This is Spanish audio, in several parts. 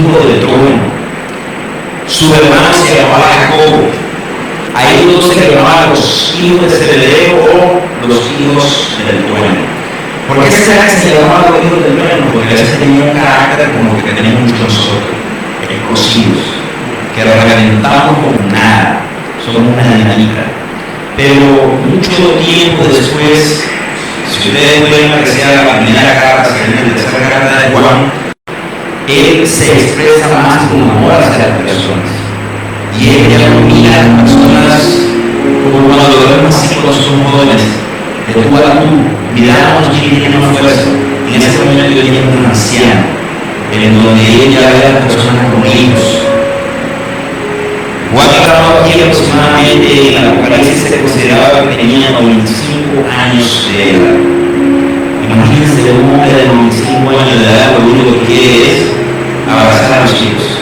hijo del trueno. Su hermano se llamaba Jacobo. A ellos se llamaban los hijos de Zebedeo o los hijos del trueno. ¿Por qué se llamaban los hijos del trueno? Porque a veces tenían un carácter como el que tenemos muchos nosotros, explosivos, que reventamos como nada, somos una dinamita. Pero mucho tiempo después, si ustedes pueden apreciar la primera carta, la tercera carta de Juan, él se expresa más con amor hacia las personas. Y él ya no mira a las personas como cuando lo vemos así cuando son jóvenes, de tú a tú, miramos a quien tiene más fuerza. En ese momento yo tenía un anciano, en donde él ya ve a las personas como hijos. Juan trabajó aquí aproximadamente en el Apocalipsis, se consideraba que tenía 95 años de edad. Imagínense un hombre de 95 años de edad, lo único que quiere es abrazar a los hijos.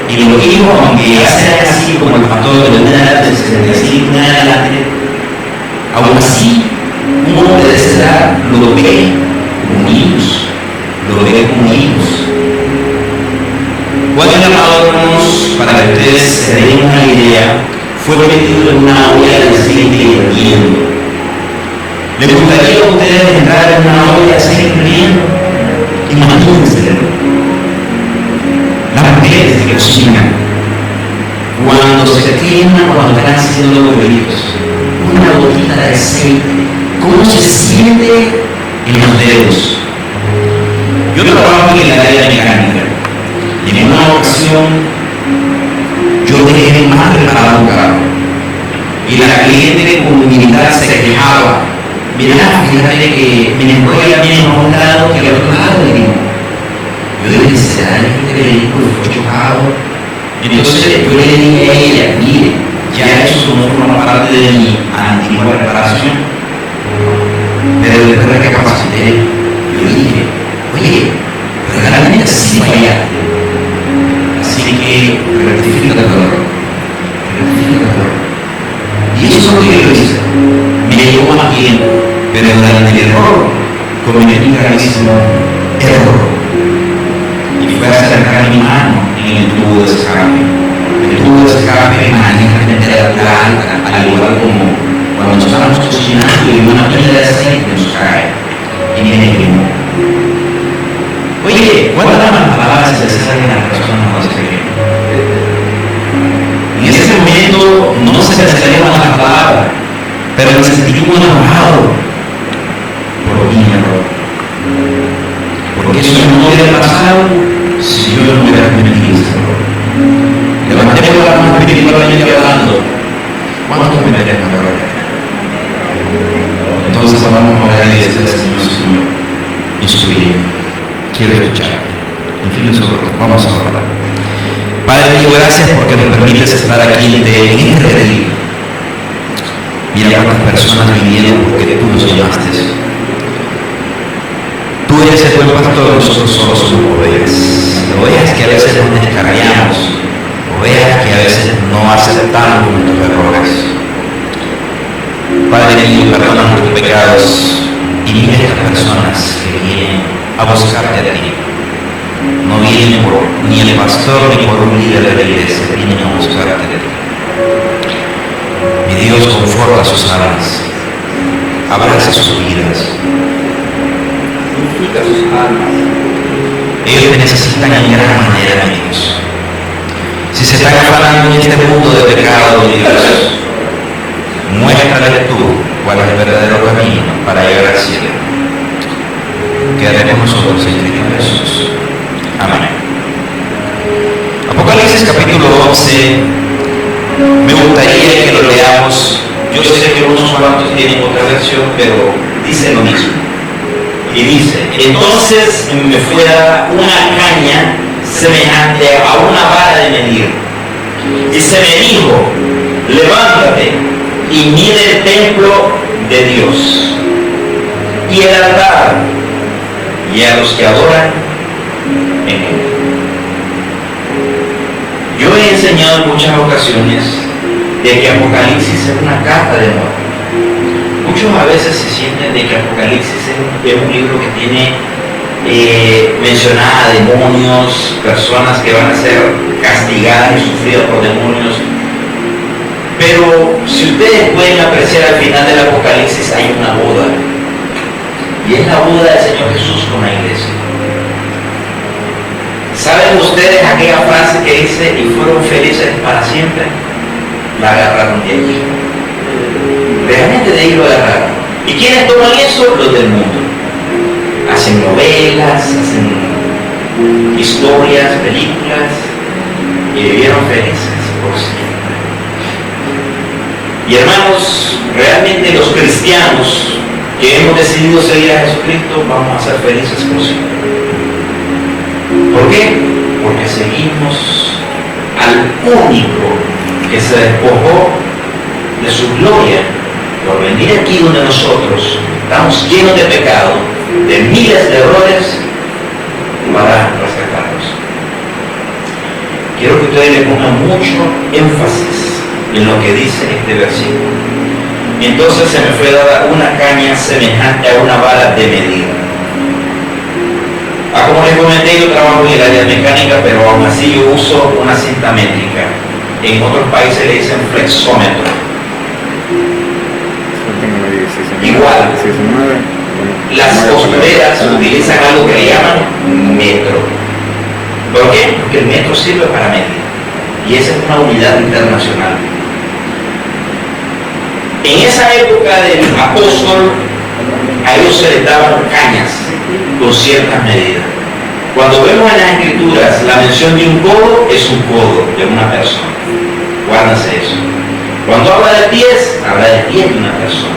Y los hijos, aunque ya sean así como el pastor de una edad de 65 en adelante, aún así, un hombre de esa edad lo ve como hijos, lo ve como hijos. Juan el Llamador, para que ustedes se den una idea, fue metido en una olla de aceite hirviendo. ¿Le gustaría a ustedes entrar en una olla de aceite hirviendo? Imagínense. Las mujeres que cocinan, cuando se queman, cuando están haciendo los bebés, una gotita de aceite, ¿cómo se siente en los dedos? Yo trabajo en el área mecánica. Y en una ocasión yo dejé más preparado un carro y la cliente con humildad se quejaba: mira, fíjate que mi escuela viene a un lado que al otro lado de mí. Yo le dije: ¿será que este vehículo fue chocado? Entonces yo le dije a ella: mire, ya eso no forma parte de mi antigua preparación. Pero después de que capacité, yo le dije: oye, realmente sí fallaste. Así que rectifica el error. Y eso es lo que yo hice. Me llegó más bien, pero durante el error cometí un gravísimo error. Y fue a acercar mi mano en el tubo de escape. El tubo de escape mágicamente era blanca, al igual como cuando nos estábamos cocinando y una pila de aceite nos cae y me quemó. Oye, ¿cuántas palabras se salen a las personas cuando se queman? En ese momento no se me salieron las palabras, pero me sentí muy enojado por mi error. Porque eso no hubiera pasado si yo no hubiera cometido ese error. Levantemos la mano espiritualmente hablando. ¿Cuántos cometeremos errores? Entonces vamos a orar y decirle al Señor: instruye. Quiero escuchar. En fin, nosotros vamos a orar. Padre mío, gracias porque nos permites estar aquí en este retiro. Mira cuántas personas vinieron porque tú nos llamaste. Tú eres el buen pastor, nosotros solo somos ovejas. Ovejas que a veces nos descarriamos, ovejas que a veces no aceptamos nuestros errores. Padre mío, perdona nuestros pecados y mira a estas personas que vienen a buscarte a ti. No vienen por ni el pastor ni por un líder de la iglesia, vienen a buscarte a ti. Mi Dios, conforta sus almas, abraza sus vidas, unifica sus almas. Ellos te necesitan en gran manera, mi Dios. Si se están afanando en este mundo de pecado, Dios, muéstrales tú cuál es el verdadero camino para llegar al cielo. Quédate con nosotros, Señor Jesús. Amén. Apocalipsis capítulo 11. Me gustaría que lo leamos. Yo sé que unos cuantos tienen otra versión, pero dice lo mismo. Y dice: entonces me fue dada una caña semejante a una vara de medir. Y se me dijo: levántate y mide el templo de Dios y el altar y a los que adoran en él. Yo he enseñado en muchas ocasiones de que Apocalipsis es una carta de amor. Muchos a veces se sienten de que Apocalipsis es un libro que tiene mencionaba demonios, personas que van a ser castigadas y sufridas por demonios. Pero si ustedes pueden apreciar al final del Apocalipsis, hay una boda. Y es la boda del Señor Jesús con la iglesia. ¿Saben ustedes aquella frase que dice, y fueron felices para siempre? La agarraron de allí. Realmente de ahí lo agarraron. ¿Y quiénes toman eso? Los del mundo. Hacen novelas, hacen historias, películas, y vivieron felices por siempre. Y hermanos, realmente los cristianos que hemos decidido seguir a Jesucristo vamos a ser felices por siempre. ¿Por qué? Porque seguimos al único que se despojó de su gloria por venir aquí donde nosotros estamos llenos de pecado, de miles de errores, para rescatarnos. Quiero que ustedes le pongan mucho énfasis en lo que dice este versículo. Y entonces se me fue dada una caña semejante a una vara de medir. Como les comenté, yo trabajo en el área mecánica, pero aún así yo uso una cinta métrica. En otros países le dicen flexómetro. Igual, las costureras utilizan algo que le llaman metro. ¿Por qué? Porque el metro sirve para medir. Y esa es una unidad internacional. En esa época del apóstol, a ellos se les daban cañas con ciertas medidas. Cuando vemos en las escrituras la mención de un codo, es un codo de una persona. Guárdense eso. Cuando habla de pies, habla de pies de una persona.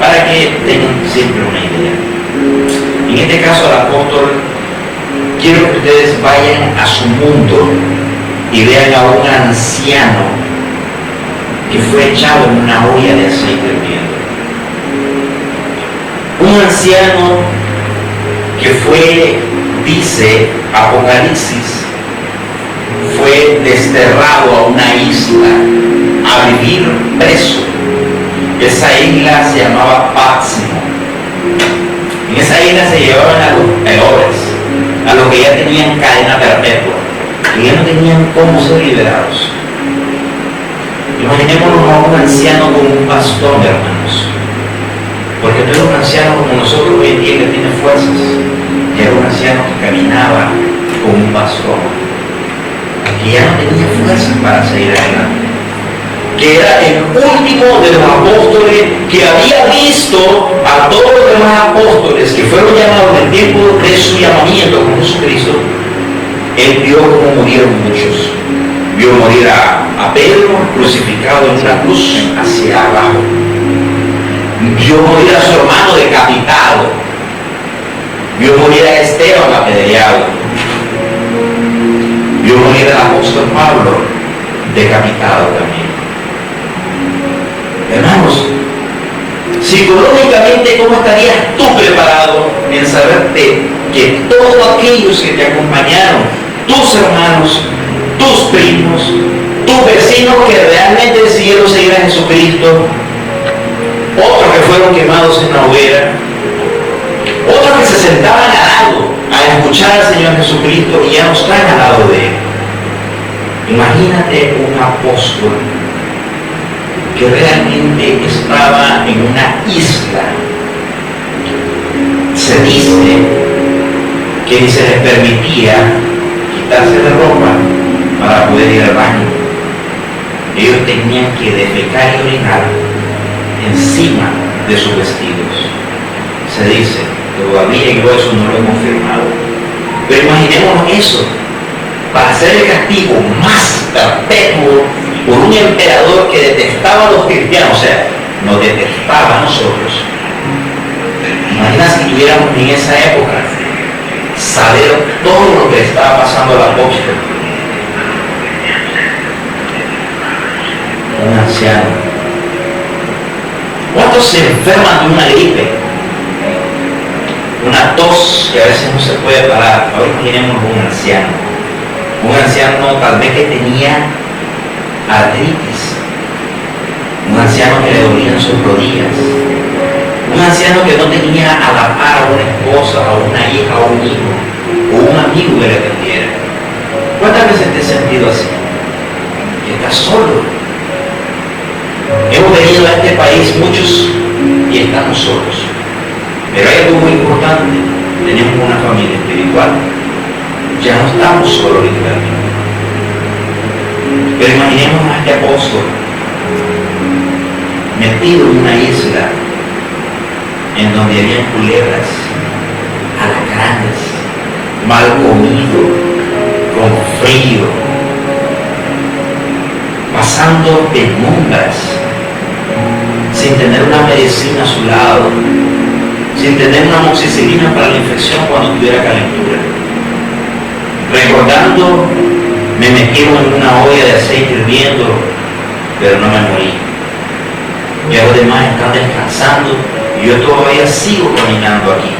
Para que tengan siempre una idea. En este caso, el apóstol, quiero que ustedes vayan a su mundo y vean a un anciano que fue echado en una olla de aceite hirviendo. Un anciano que fue, dice Apocalipsis, fue desterrado a una isla a vivir preso. Esa isla se llamaba Pátzimo. En esa isla se llevaban a los peores, a los que ya tenían cadena perpetua, que ya no tenían cómo ser liberados. Imaginémonos a un anciano como un pastor, hermanos, porque no era un anciano como nosotros hoy en día que tiene fuerzas, que era un anciano que caminaba como un pastor, que ya no tenía fuerzas para seguir adelante, que era el último de los apóstoles que había visto a todos los demás apóstoles que fueron llamados en el tiempo de su llamamiento con Jesucristo. Él vio cómo murieron muchos. Vio morir a Pedro crucificado en una cruz hacia abajo. Vio morir a su hermano decapitado. Vio morir a Esteban apedreado. Vio morir al apóstol Pablo decapitado también. Hermanos, psicológicamente, ¿cómo estarías tú preparado en saberte que todos aquellos que te acompañaron, tus hermanos, tus primos, tus vecinos que realmente decidieron seguir a Jesucristo, otros que fueron quemados en la hoguera, otros que se sentaban al lado a escuchar al Señor Jesucristo y ya no están al lado de Él? Imagínate un apóstol que realmente estaba en una isla. Se dice que ni se les permitía quitarse la ropa para poder ir al baño. Ellos tenían que defecar y orinar encima de sus vestidos. Se dice, todavía yo eso no lo he confirmado, pero imaginémonos eso, para hacer el castigo más perpetuo por un emperador que detestaba a los cristianos, o sea, nos detestaba a nosotros. Imagina si tuviéramos en esa época saber todo lo que estaba pasando al apóstol. Un anciano. ¿Cuántos se enferman de una gripe? Una tos que a veces no se puede parar. Ahora imaginemos un anciano. Un anciano tal vez que tenía artritis, un anciano que le dolían sus rodillas, un anciano que no tenía a la par una esposa, o una hija, o un hijo, o un amigo que le atendiera. ¿Cuántas veces te has sentido así? Que estás solo. Hemos venido a este país muchos y estamos solos. Pero hay algo muy importante. Tenemos una familia espiritual. Ya no estamos solos literalmente. Pero imaginemos a este apóstol metido en una isla en donde había culebras, alacranes, mal comido, con frío, pasando penumbras, sin tener una medicina a su lado, sin tener una amoxicilina para la infección cuando tuviera calentura. Recordando, me metieron en una olla de aceite hirviendo, pero no me morí. Y los demás están descansando y yo todavía sigo caminando aquí.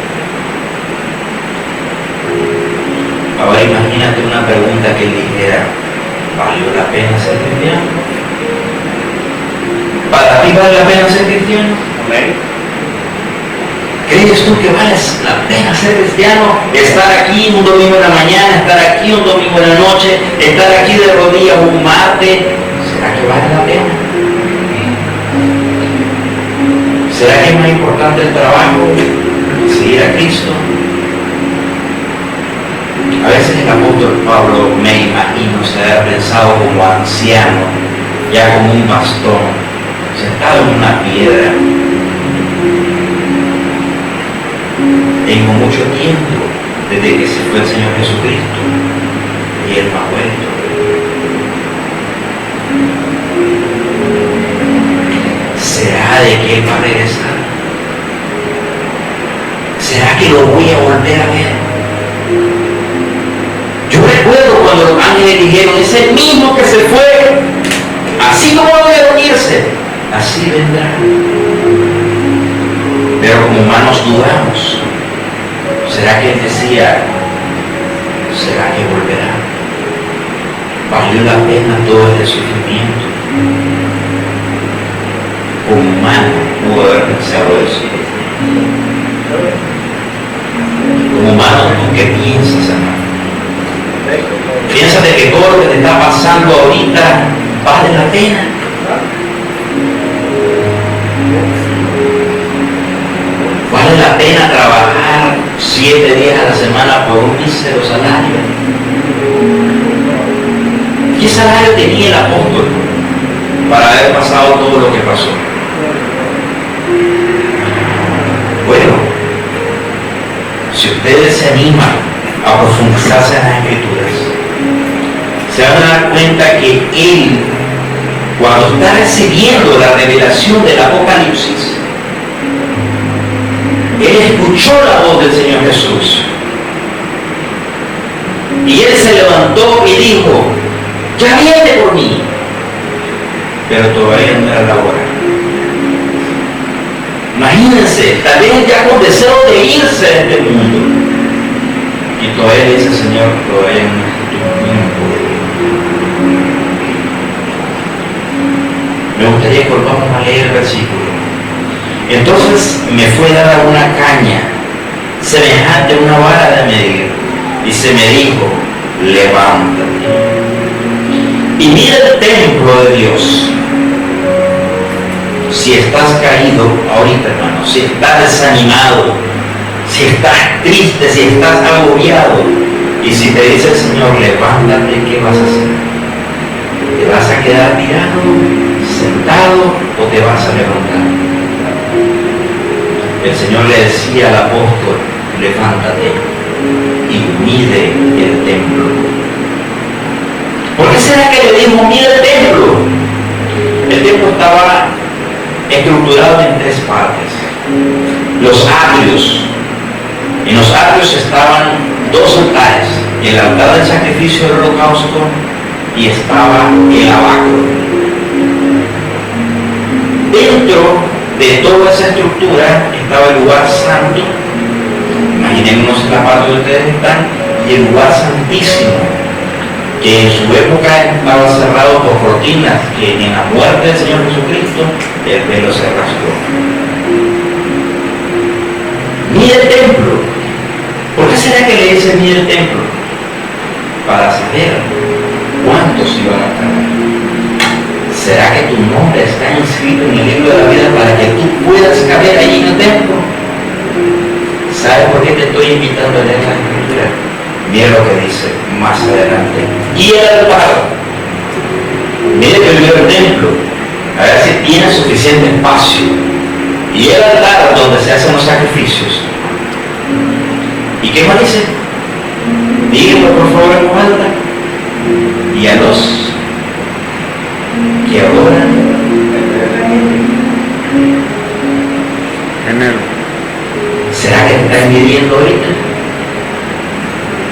Ahora imagínate una pregunta que él dijera: ¿valió la pena ser cristiano? ¿Para ti vale la pena ser cristiano? ¿Crees tú que vale la pena ser cristiano? Estar aquí un domingo en la mañana, estar aquí un domingo en la noche, estar aquí de rodillas un martes. ¿Será que vale la pena? ¿Será que es más importante el trabajo? ¿Seguir a Cristo? A veces el apóstol Pablo, me imagino, se ha pensado como anciano, ya como un bastón, sentado en una piedra. Tengo mucho tiempo desde que se fue el Señor Jesucristo y Él no ha vuelto. ¿Será de que Él va a regresar? ¿Será que lo voy a volver a ver? Yo recuerdo cuando los ángeles dijeron: es el mismo que se fue, así como debe unirse, así vendrá. Pero como humanos dudamos. ¿Será que Él decía? ¿Será que volverá? ¿Valió la pena todo este sufrimiento? Como humano pudo haber pensado eso. Como humano, ¿tú qué piensas, hermano? ¿Piensas de que todo lo que te está pasando ahorita vale la pena? ¿Vale la pena trabajar 7 días a la semana por un mísero salario? ¿Qué salario tenía el apóstol para haber pasado todo lo que pasó? Bueno, si ustedes se animan a profundizarse en las Escrituras, se van a dar cuenta que él, cuando está recibiendo la revelación del Apocalipsis, él escuchó la voz del Señor Jesús y él se levantó y dijo: ya viene por mí, pero todavía no era la hora. Imagínense, tal vez ya con deseo de irse de este mundo, y todavía le dice: Señor, todavía no es tu tiempo. Me gustaría que volvamos a leer el versículo. Entonces me fue dada una caña semejante a una vara de medir, y se me dijo: levántate y mira el templo de Dios. Si estás caído ahorita, hermano, si estás desanimado, si estás triste, si estás agobiado, y si te dice el Señor: levántate, ¿qué vas a hacer? ¿Te vas a quedar tirado, sentado, o te vas a levantar? El Señor le decía al apóstol: levántate y mide el templo. ¿Por qué será que le dijo: mide el templo? El templo estaba estructurado en 3 partes. Los atrios. En los atrios estaban 2 altares: el altar del sacrificio del holocausto y estaba el abacro. Dentro de toda esa estructura estaba el lugar santo. Imaginémonos la parte donde ustedes están, y el lugar santísimo, que en su época estaba cerrado por cortinas, que en la muerte del Señor Jesucristo el velo se rasgó. Mide el templo. ¿Por qué será que le dice mide el templo? Para saber cuántos iban a estar ahí. ¿Será que tu nombre está inscrito en el libro de la vida para que tú puedas caber ahí en el templo? ¿Sabes por qué te estoy invitando a leer la Escritura? Mira lo que dice más adelante. Y el altar. Mire primero el templo, a ver si tiene suficiente espacio. Y el altar donde se hacen los sacrificios. ¿Y qué más dice? Díganlo por favor en voz alta. Y a los que adoran en él. ¿Será que estás midiendo ahorita?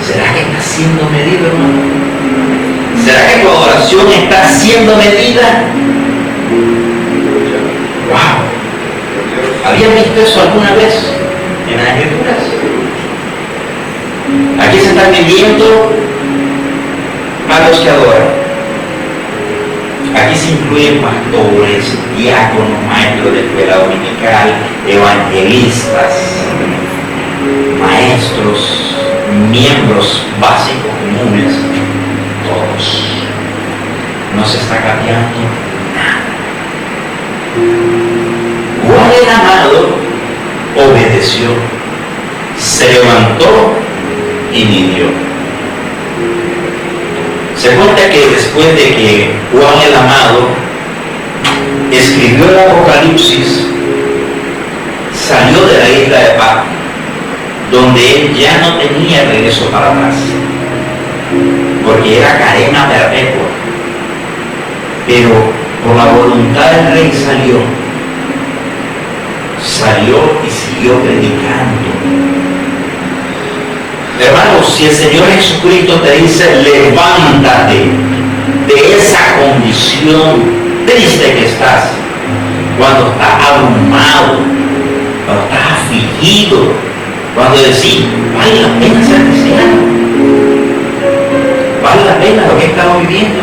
¿Será que está siendo medido, hermano? ¿Será que tu adoración está siendo medida? ¡Wow! ¿Habían visto eso alguna vez en las Escrituras? Aquí se están midiendo a los que adoran. Aquí se incluyen pastores, diáconos, maestros de escuela dominical, evangelistas, maestros, miembros básicos comunes, todos. No se está cambiando nada. Juan el amado obedeció, se levantó y midió. Se cuenta que después de que Juan el amado escribió el Apocalipsis, salió de la isla de Patmos, donde él ya no tenía regreso para atrás, porque era cadena perpetua. Pero por la voluntad del rey salió y siguió predicando. Hermanos, si el Señor Jesucristo te dice levántate de esa condición triste que estás, cuando estás abrumado, cuando estás afligido, cuando decís vale la pena ser cristiano, vale la pena lo que estamos viviendo,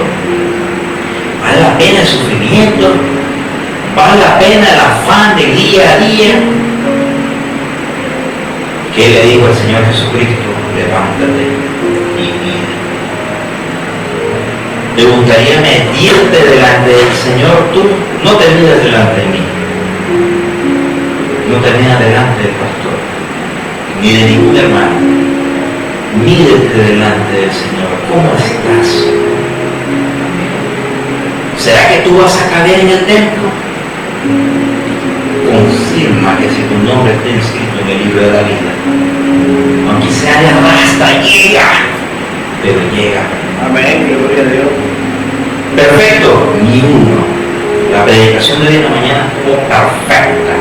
vale la pena el sufrimiento, vale la pena el afán de día a día. ¿Qué le dijo el Señor Jesucristo? Levántate y mira. ¿Te gustaría medirte delante del Señor? Tú no te midas delante de mí, no te midas delante del pastor, ni de ningún hermano. Mídete delante del Señor. ¿Cómo estás? ¿Será que tú vas a caber en el templo? Confirma que si tu nombre está inscrito en el libro de la vida, aunque sea de arrastra, llega, pero llega. Amén, gloria a Dios. Perfecto, ni uno. La predicación de hoy en la mañana estuvo perfecta,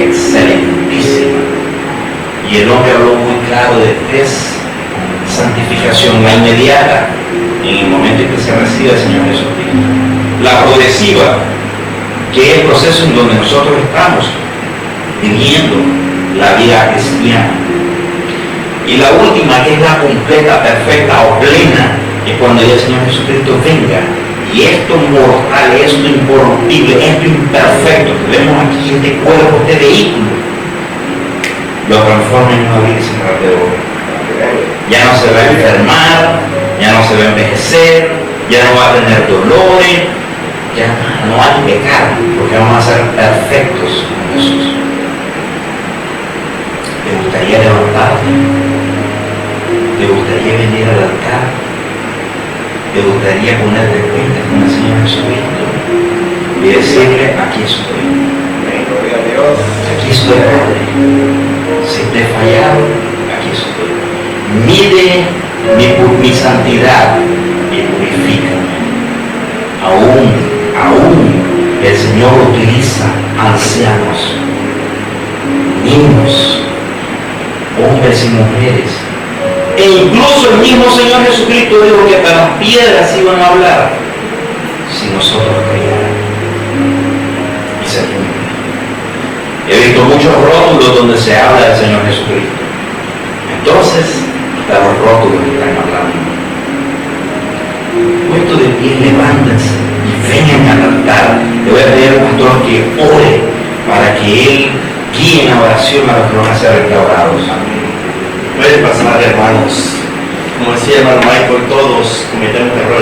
excelentísima. Y el hombre habló muy claro de tres: santificación, la inmediata, en el momento en que se recibe el Señor Jesucristo; la progresiva, que es el proceso en donde nosotros estamos viviendo la vida cristiana; y la última, que es la completa, perfecta o plena, es cuando ya el Señor Jesucristo venga y esto mortal, esto incorruptible, esto imperfecto que vemos aquí, este cuerpo, este vehículo, lo transforma en una vida sin alrededor. Ya no se va a enfermar, ya no se va a envejecer, ya no va a tener dolores, ya no hay pecado, porque vamos a ser perfectos con Jesús. ¿Te gustaría levantarte? ¿Te gustaría venir al altar? ¿Te gustaría ponerte cuenta con el Señor Jesucristo y decirle aquí estoy? Gloria a Dios. Aquí estoy, Padre. Si te he fallado, aquí estoy. Mide mi santidad y purifícame. Aún el Señor utiliza ancianos, niños, hombres y mujeres, e incluso el mismo Señor Jesucristo dijo que para las piedras iban a hablar si nosotros creyéramos. Y se cumple. He visto muchos rótulos donde se habla del Señor Jesucristo. Entonces, hasta los rótulos están hablando. Puesto de pie, levántense y vengan al altar. Le voy a pedir al pastor que ore para que él guíen a oración a los que van a ser restaurados. Puede pasar, hermanos. Como decía hermano Michael, todos cometemos errores.